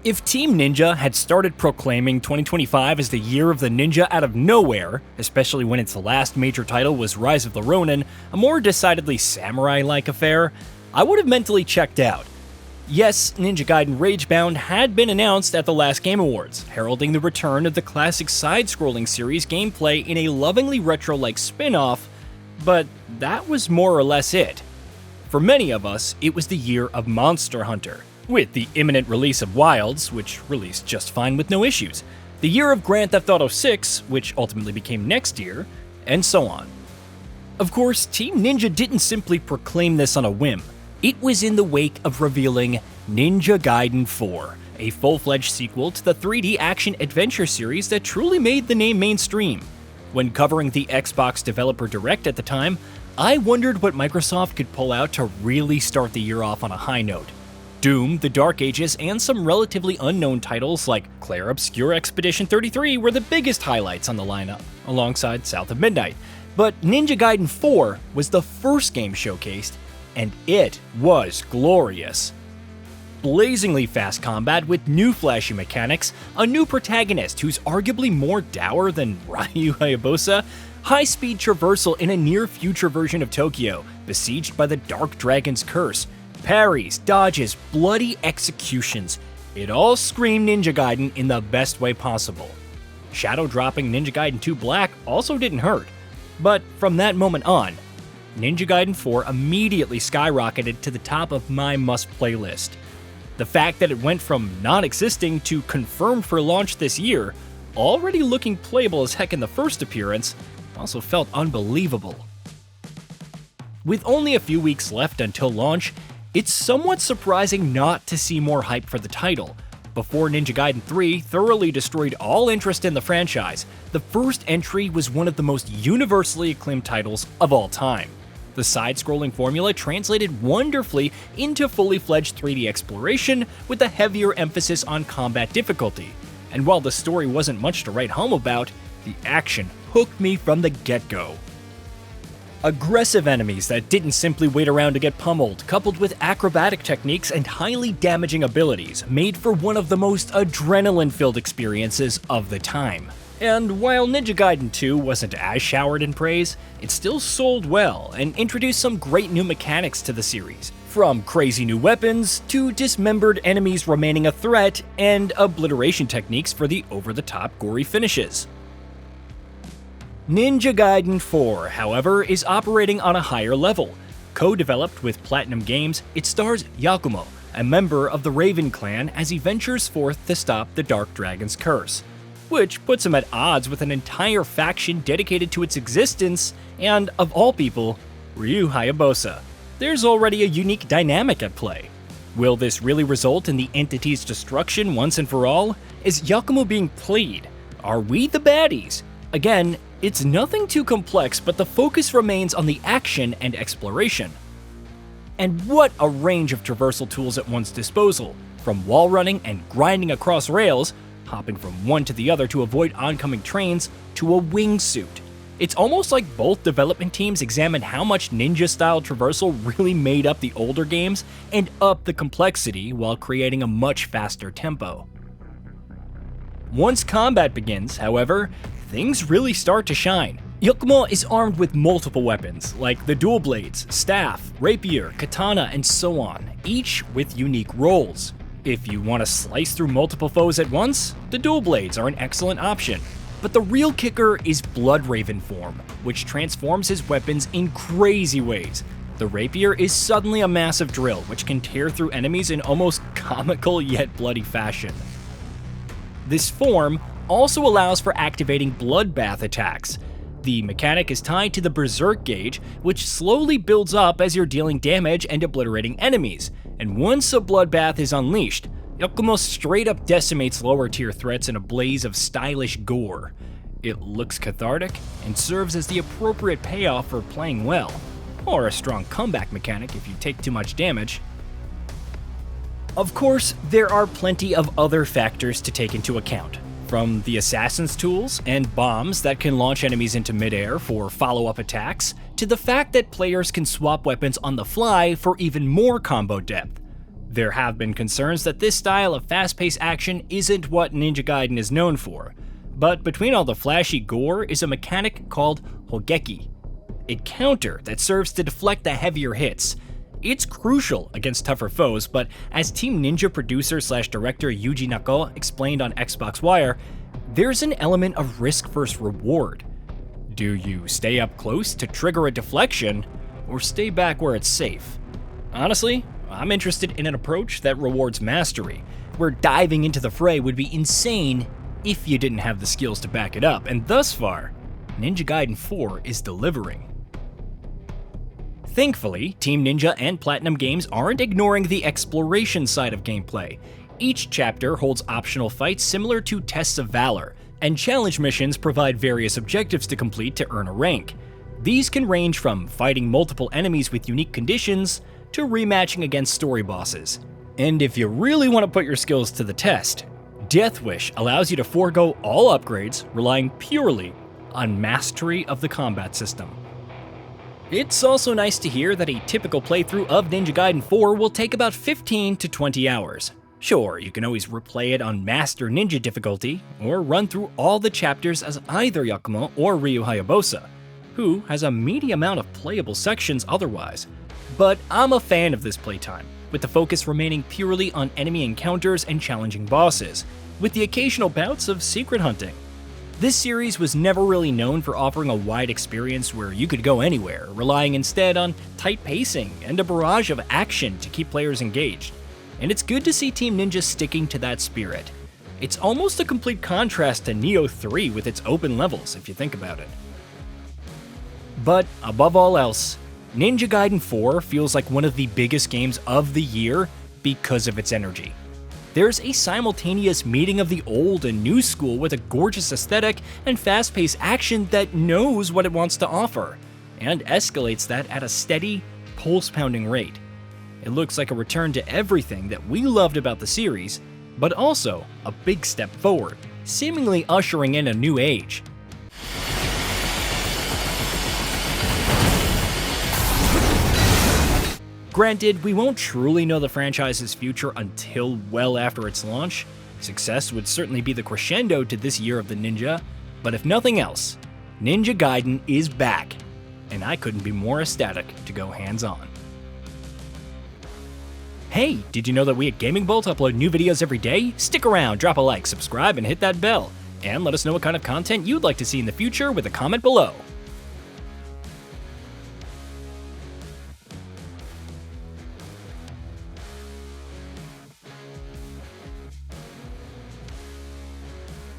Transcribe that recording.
If Team Ninja had started proclaiming 2025 as the year of the ninja out of nowhere, especially when its last major title was Rise of the Ronin, a more decidedly samurai-like affair, I would have mentally checked out. Yes, Ninja Gaiden Ragebound had been announced at the last Game Awards, heralding the return of the classic side-scrolling series gameplay in a lovingly retro-like spin-off, but that was more or less it. For many of us, it was the year of Monster Hunter, with the imminent release of Wilds, which released just fine with no issues, the year of Grand Theft Auto 6, which ultimately became next year, and so on. Of course, Team Ninja didn't simply proclaim this on a whim. It was in the wake of revealing Ninja Gaiden 4, a full-fledged sequel to the 3D action-adventure series that truly made the name mainstream. When covering the Xbox Developer Direct at the time, I wondered what Microsoft could pull out to really start the year off on a high note. Doom, The Dark Ages, and some relatively unknown titles like Clair Obscur Expedition 33 were the biggest highlights on the lineup, alongside South of Midnight. But Ninja Gaiden 4 was the first game showcased, and it was glorious. Blazingly fast combat with new flashy mechanics, a new protagonist who's arguably more dour than Ryu Hayabusa, high-speed traversal in a near-future version of Tokyo, besieged by the Dark Dragon's curse, parries, dodges, bloody executions. It all screamed Ninja Gaiden in the best way possible. Shadow dropping Ninja Gaiden 2 Black also didn't hurt, but from that moment on, Ninja Gaiden 4 immediately skyrocketed to the top of my must-play list. The fact that it went from non-existing to confirmed for launch this year, already looking playable as heck in the first appearance, also felt unbelievable. With only a few weeks left until launch, it's somewhat surprising not to see more hype for the title. Before Ninja Gaiden 3 thoroughly destroyed all interest in the franchise, the first entry was one of the most universally acclaimed titles of all time. The side-scrolling formula translated wonderfully into fully fledged 3D exploration with a heavier emphasis on combat difficulty. And while the story wasn't much to write home about, the action hooked me from the get-go. Aggressive enemies that didn't simply wait around to get pummeled, coupled with acrobatic techniques and highly damaging abilities, made for one of the most adrenaline-filled experiences of the time. And while Ninja Gaiden 2 wasn't as showered in praise, it still sold well and introduced some great new mechanics to the series, from crazy new weapons to dismembered enemies remaining a threat and obliteration techniques for the over-the-top gory finishes. Ninja Gaiden 4, however, is operating on a higher level. Co-developed with Platinum Games, it stars Yakumo, a member of the Raven clan, as he ventures forth to stop the Dark Dragon's curse, which puts him at odds with an entire faction dedicated to its existence and, of all people, Ryu Hayabusa. There's already a unique dynamic at play. Will this really result in the entity's destruction once and for all? Is Yakumo being played? Are we the baddies? Again, it's nothing too complex, but the focus remains on the action and exploration. And what a range of traversal tools at one's disposal, from wall running and grinding across rails, hopping from one to the other to avoid oncoming trains, to a wingsuit. It's almost like both development teams examined how much ninja-style traversal really made up the older games and upped the complexity while creating a much faster tempo. Once combat begins, however, things really start to shine. Yakumo is armed with multiple weapons, like the dual blades, staff, rapier, katana, and so on, each with unique roles. If you want to slice through multiple foes at once, the dual blades are an excellent option. But the real kicker is Blood Raven form, which transforms his weapons in crazy ways. The rapier is suddenly a massive drill, which can tear through enemies in almost comical yet bloody fashion. This form also allows for activating bloodbath attacks. The mechanic is tied to the Berserk gauge, which slowly builds up as you're dealing damage and obliterating enemies, and once a bloodbath is unleashed, Yakumo straight up decimates lower tier threats in a blaze of stylish gore. It looks cathartic and serves as the appropriate payoff for playing well, or a strong comeback mechanic if you take too much damage. Of course, there are plenty of other factors to take into account. From the assassin's tools and bombs that can launch enemies into midair for follow-up attacks, to the fact that players can swap weapons on the fly for even more combo depth. There have been concerns that this style of fast-paced action isn't what Ninja Gaiden is known for, but between all the flashy gore is a mechanic called Hogeki, a counter that serves to deflect the heavier hits. It's crucial against tougher foes, but as Team Ninja producer/director Yuji Nako explained on Xbox Wire, there's an element of risk versus reward. Do you stay up close to trigger a deflection, or stay back where it's safe? Honestly, I'm interested in an approach that rewards mastery, where diving into the fray would be insane if you didn't have the skills to back it up, and thus far, Ninja Gaiden 4 is delivering. Thankfully, Team Ninja and Platinum Games aren't ignoring the exploration side of gameplay. Each chapter holds optional fights similar to Tests of Valor, and challenge missions provide various objectives to complete to earn a rank. These can range from fighting multiple enemies with unique conditions to rematching against story bosses. And if you really want to put your skills to the test, Death Wish allows you to forego all upgrades, relying purely on mastery of the combat system. It's also nice to hear that a typical playthrough of Ninja Gaiden 4 will take about 15 to 20 hours. Sure, you can always replay it on Master Ninja difficulty, or run through all the chapters as either Yakumo or Ryu Hayabusa, who has a meaty amount of playable sections otherwise. But I'm a fan of this playtime, with the focus remaining purely on enemy encounters and challenging bosses, with the occasional bouts of secret hunting. This series was never really known for offering a wide experience where you could go anywhere, relying instead on tight pacing and a barrage of action to keep players engaged. And it's good to see Team Ninja sticking to that spirit. It's almost a complete contrast to Neo 3 with its open levels, if you think about it. But above all else, Ninja Gaiden 4 feels like one of the biggest games of the year because of its energy. There's a simultaneous meeting of the old and new school with a gorgeous aesthetic and fast-paced action that knows what it wants to offer, and escalates that at a steady, pulse-pounding rate. It looks like a return to everything that we loved about the series, but also a big step forward, seemingly ushering in a new age. Granted, we won't truly know the franchise's future until well after its launch. Success would certainly be the crescendo to this year of the Ninja, but if nothing else, Ninja Gaiden is back, and I couldn't be more ecstatic to go hands-on. Hey, did you know that we at GamingBolt upload new videos every day? Stick around, drop a like, subscribe, and hit that bell. And let us know what kind of content you'd like to see in the future with a comment below.